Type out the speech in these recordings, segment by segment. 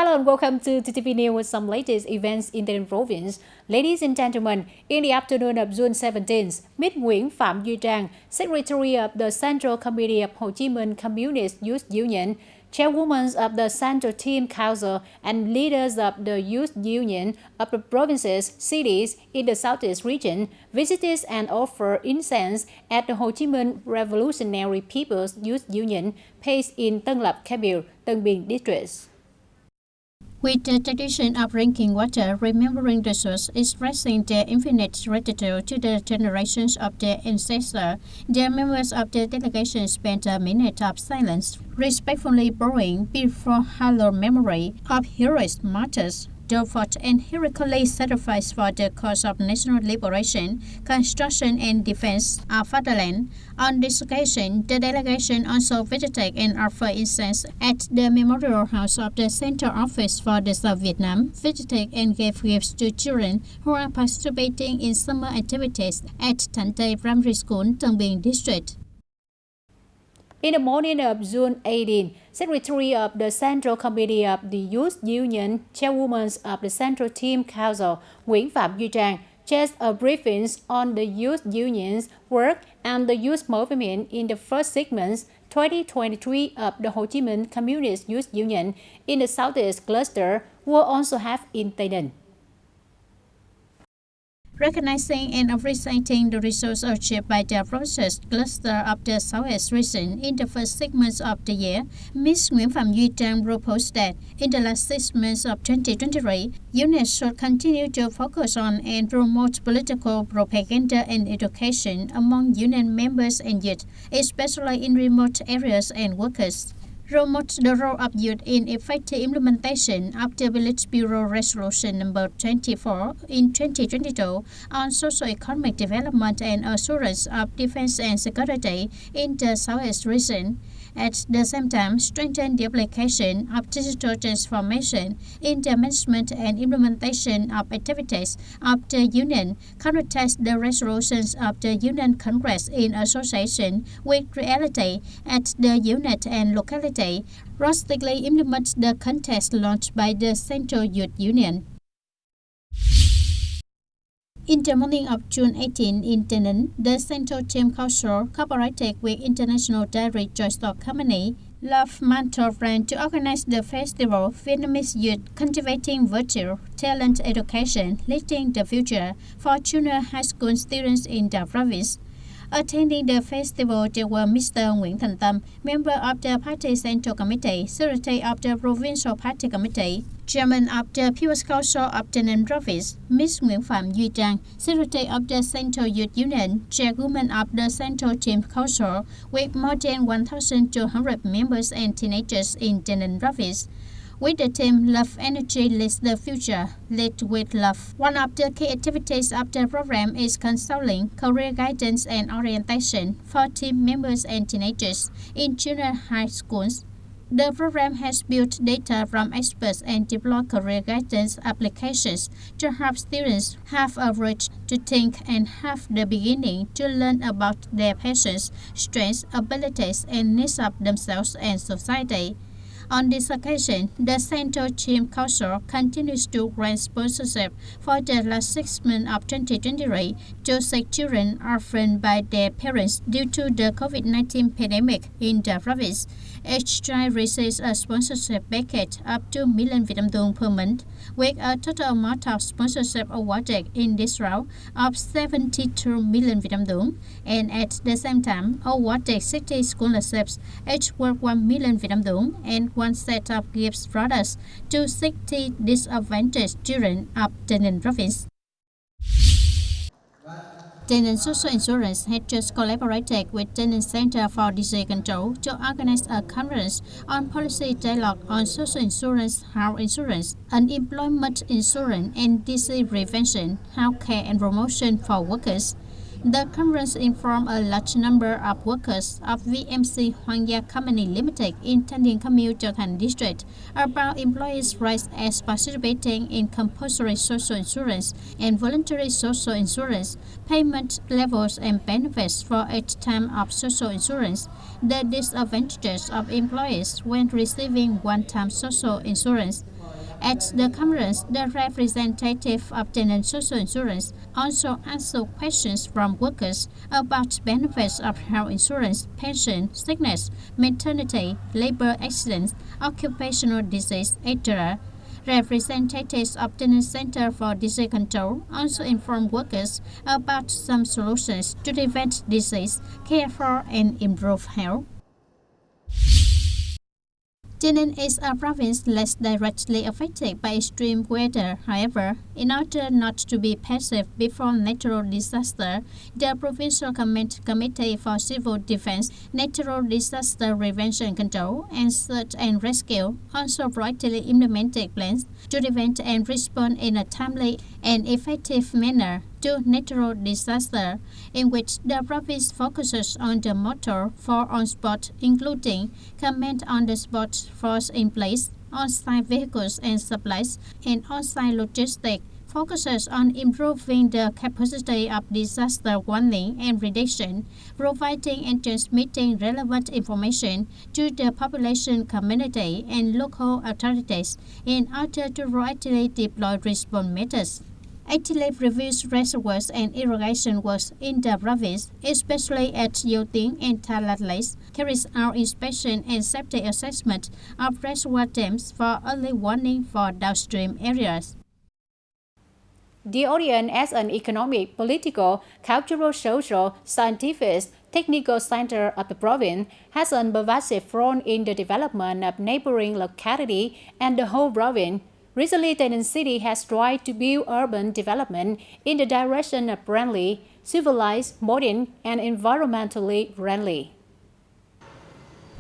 Hello and welcome to TTV News with some latest events in the province. Ladies and gentlemen, in the afternoon of June 17th, Ms. Nguyễn Phạm Duy Trang, Secretary of the Central Committee of Ho Chi Minh Communist Youth Union, Chairwoman of the Central Team Council, and leaders of the Youth Union of the provinces, cities in the Southeast region, visited and offered incense at the Ho Chi Minh Revolutionary People's Youth Union, based in Tân Lập, Khai Biêu, Tân Biên districts. With the tradition of drinking water, remembering the source, expressing their infinite gratitude to the generations of their ancestors, the members of the delegation spent a minute of silence, respectfully bowing before hallowed memory of heroic martyrs who fought and heroically sacrificed for the cause of national liberation, construction and defense of fatherland. On this occasion, the delegation also visited and offered incense at the Memorial House of the Central Office for the South Vietnam, visited and gave gifts to children who are participating in summer activities at Thanh Tây Primary School, Tân Biên District. In the morning of June 18, Secretary of the Central Committee of the Youth Union, Chairwoman of the Central Team Council, Nguyễn Phạm Duy Trang, chaired a briefing on the Youth Union's work and the youth movement in the first 6 months 2023 of the Ho Chi Minh Communist Youth Union in the Southeast Cluster, will also have in TayNinhTV. Recognizing and appreciating the results achieved by the process cluster of the Southeast region in the first 6 months of the year, Ms. Nguyễn Phạm Duy Trang proposed that in the last 6 months of 2023, units should continue to focus on and promote political propaganda and education among union members and youth, especially in remote areas and workers. Promote the role of youth in effective implementation of the Village Bureau Resolution number 24 in 2022 on socio-economic development and assurance of defense and security in the Southeast region. At the same time, strengthen the application of digital transformation in the management and implementation of activities of the Union, contest the resolutions of the Union Congress in association with reality at the unit and locality, drastically implement the contest launched by the Central Youth Union. In the morning of June 18 in TayNinhTV, the Central Team Council cooperated with International Dairy Joy Stock Company, Love Mentor Brand to organize the festival Vietnamese Youth Cultivating Virtue, Talent Education, Leading the Future for junior high school students in the province. Attending the festival, there were Mr. Nguyễn Thành Tâm, member of the Party Central Committee, Secretary of the Provincial Party Committee, Chairman of the People's Council of TayNinhTV Province, Ms. Nguyễn Phạm Duy Trang, Secretary of the Central Youth Union, Chairwoman of the Central Team Council, with more than 1,200 members and teenagers in TayNinhTV Province. With the theme Love Energy Leads the Future, Lead with Love. One of the key activities of the program is counseling, career guidance and orientation for team members and teenagers in junior high schools. The program has built data from experts and deployed career guidance applications to help students have a bridge to think and have the beginning to learn about their passions, strengths, abilities, and needs of themselves and society. On this occasion, the Central Team Council continues to grant sponsorship for the last 6 months of 2023 to 6 children orphaned by their parents due to the COVID-19 pandemic in the province. Each child receives a sponsorship package of 2 million Vietnam dong per month, with a total amount of sponsorship awarded in this round of 72 million Vietnam dong, and at the same time awarded 60 scholarships, each worth 1 million Vietnam dong, and one set of gifts products to 60 disadvantaged children of TayNinhTV Province. TayNinhTV Social Insurance had just collaborated with TayNinhTV Center for Disease Control to organize a conference on policy dialogue on social insurance, health insurance, unemployment insurance, and disease prevention, healthcare and promotion for workers. The conference informed a large number of workers of VMC Hoàng Gia Company Limited in Thanh Điền Commune, Châu Thành District about employees' rights as participating in compulsory social insurance and voluntary social insurance, payment levels and benefits for each time of social insurance, the disadvantages of employees when receiving one-time social insurance. At the conference, the representative of TayNinhTV Social Insurance also answered questions from workers about benefits of health insurance, pension, sickness, maternity, labor accidents, occupational disease, etc. Representatives of TayNinhTV Center for Disease Control also informed workers about some solutions to prevent disease, care for, and improve health. TayNinhTV is a province less directly affected by extreme weather. However, in order not to be passive before natural disaster, the Provincial Committee for Civil Defense, Natural Disaster Prevention Control, and Search and Rescue also rightly implemented plans to prevent and respond in a timely and effective manner to natural disaster, in which the province focuses on the motto for on-spot, including command on-the-spot force in place, on-site vehicles and supplies, and on-site logistics, focuses on improving the capacity of disaster warning and prediction, providing and transmitting relevant information to the population, community, and local authorities in order to rightly deploy response methods. Actively reviews reservoirs and irrigation works in the province, especially at Yoting and Talat Lakes, carries out inspection and safety assessment of reservoir dams for early warning for downstream areas. The audience as an economic, political, cultural, social, scientific, technical center of the province has a pervasive role in the development of neighboring locality and the whole province. Recently, TayNinhTV City has tried to build urban development in the direction of friendly, civilized, modern, and environmentally friendly.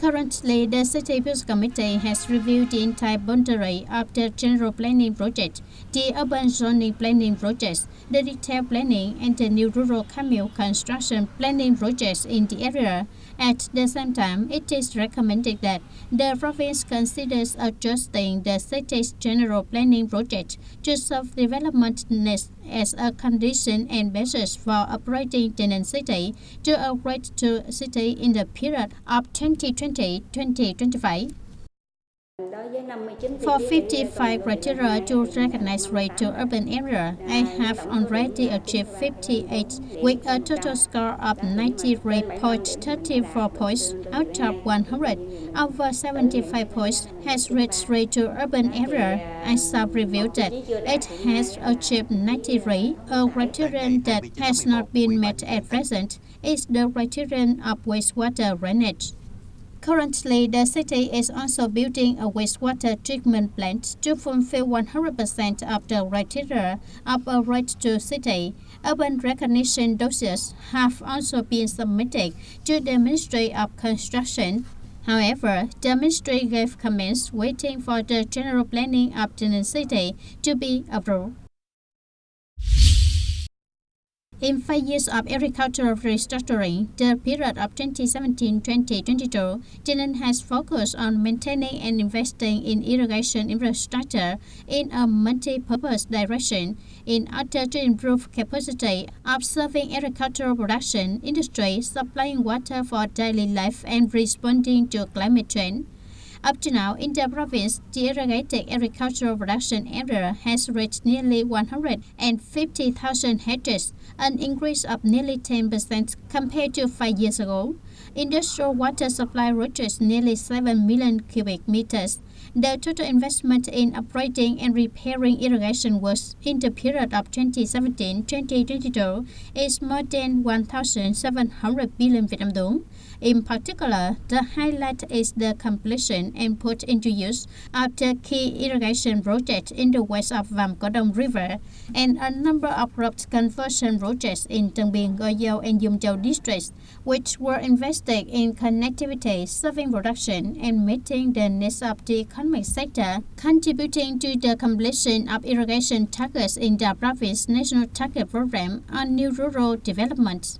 Currently, the City Build Committee has reviewed the entire boundary of the General Planning Project, the Urban Zoning Planning Projects, the Detailed Planning, and the new Rural Commune Construction Planning Projects in the area. At the same time, it is recommended that the province considers adjusting the city's General Planning Project to serve development needs as a condition and basis for operating TayNinhTV City to operate to city in the period of 2020-2025. For 55 criteria to recognize rate to urban area, I have already achieved 58 with a total score of 93.34 points out of 100. Over 75 points has reached rate to urban area. I self-reviewed that it has achieved 93. A criterion that has not been met at present is the criterion of wastewater drainage. Currently, the city is also building a wastewater treatment plant to fulfill 100% of the criteria of a right to city. Urban recognition dossiers have also been submitted to the Ministry of Construction. However, the ministry gave comments waiting for the general planning of TayNinhTV City to be approved. In 5 years of agricultural restructuring, the period of 2017-2022, TayNinhTV has focused on maintaining and investing in irrigation infrastructure in a multi-purpose direction in order to improve capacity of serving agricultural production, industry, supplying water for daily life, and responding to climate change. Up to now, in the province, the irrigated agricultural production area has reached nearly 150,000 hectares, an increase of nearly 10% compared to 5 years ago. Industrial water supply reaches nearly 7 million cubic meters. The total investment in upgrading and repairing irrigation works in the period of 2017-2022 is more than 1,700 billion Vietnam dong. In particular, the highlight is the completion and put into use of the key irrigation project in the west of Vam Co Dong River and a number of road conversion projects in Tân Biên, Gò Dầu, and Dung Châu districts, which were invested in connectivity, serving production, and meeting the needs of the economic sector, contributing to the completion of irrigation targets in the province National Target Program on New Rural Development.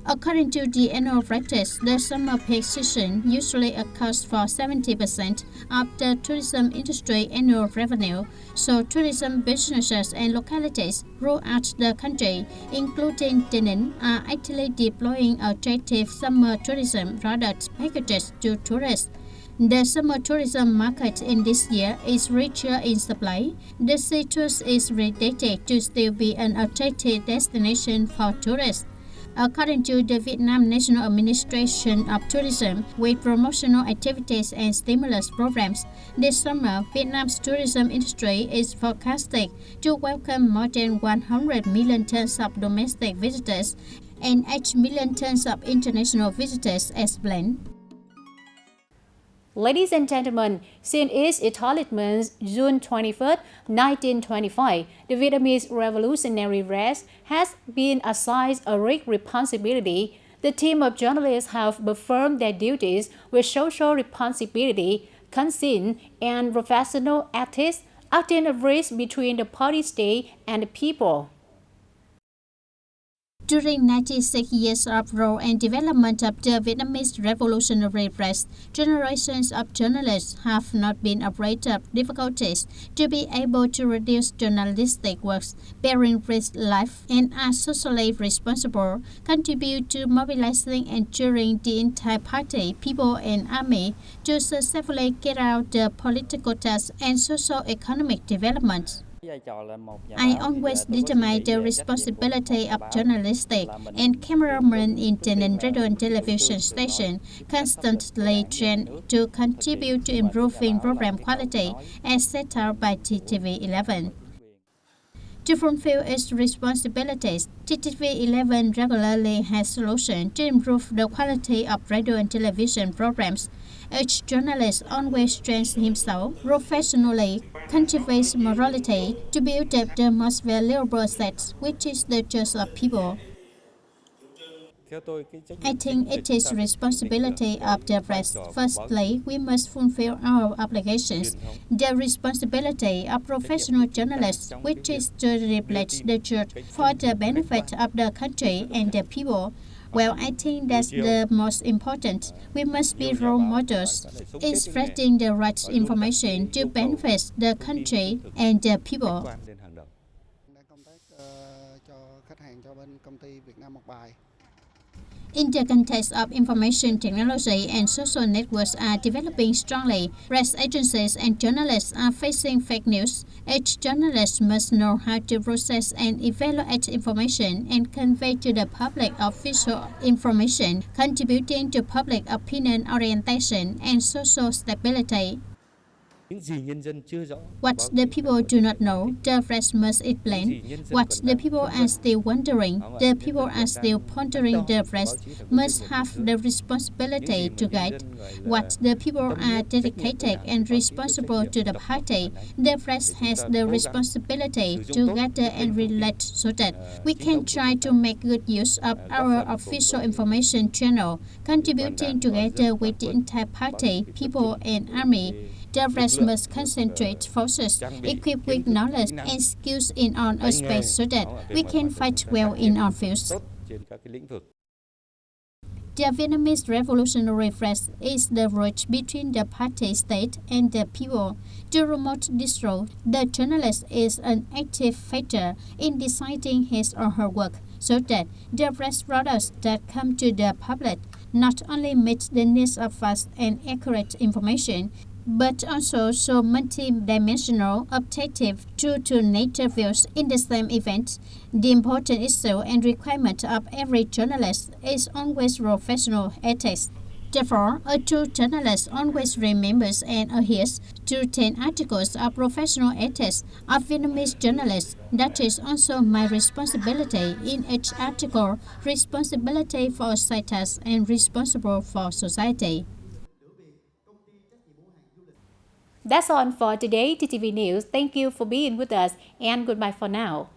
According to the annual practice, the summer peak season usually accounts for 70% of the tourism industry annual revenue, so tourism businesses and localities throughout the country, including TayNinhTV, are actively deploying attractive summer tourism product packages to tourists. The summer tourism market in this year is richer in supply. The citrus is predicted to still be an attractive destination for tourists. According to the Vietnam National Administration of Tourism, with promotional activities and stimulus programs, this summer, Vietnam's tourism industry is forecasted to welcome more than 100 million tons of domestic visitors and 8 million tons of international visitors as planned. Ladies and gentlemen, since its establishment June 21, 1925, the Vietnamese Revolutionary Rest has been assigned a great responsibility. The team of journalists have performed their duties with social responsibility, conscience, and professional ethics, acting a bridge between the party state and the people. During 96 years of role and development of the Vietnamese Revolutionary Press, generations of journalists have not been afraid of difficulties to be able to reduce journalistic works, bearing risk life, and are socially responsible, contribute to mobilizing and ensuring the entire party, people, and army to successfully carry out the political tasks and socio-economic development. I always determine the responsibility of journalistic and cameramen in TayNinhTV radio and television station, constantly trained to contribute to improving program quality as set out by TTV 11. To fulfill its responsibilities, TTV 11 regularly has solutions to improve the quality of radio and television programs. Each journalist always trains himself professionally, cultivates morality to build up the most valuable assets, which is the trust of people. I think it is responsibility of the press. Firstly, we must fulfill our obligations. The responsibility of professional journalists, which is to reflect the truth for the benefit of the country and the people. Well, I think that's the most important. We must be role models in spreading the right information to benefit the country and the people. In the context of information technology and social networks are developing strongly, press agencies and journalists are facing fake news. Each journalist must know how to process and evaluate information and convey to the public official information, contributing to public opinion orientation and social stability. What the people do not know, the press must explain. What the people are still wondering, the people are still pondering. The press must have the responsibility to guide. What the people are dedicated and responsible to the party, the press has the responsibility to gather and relate so that we can try to make good use of our official information channel, contributing together with the entire party, people, and army. The press must concentrate forces equipped with knowledge and skills in all aspects so that we can fight well in all fields. The Vietnamese Revolutionary Press is the bridge between the party state and the people. To promote this role, the journalist is an active factor in deciding his or her work, so that the press products that come to the public not only meet the needs of fast and accurate information, but also so multi-dimensional, objective, true to nature views in the same event. The important issue and requirement of every journalist is always professional ethics. Therefore, a true journalist always remembers and adheres to 10 articles of professional ethics of Vietnamese journalists. That is also my responsibility in each article, responsibility for status and responsible for society. That's all for today, TTV News. Thank you for being with us and goodbye for now.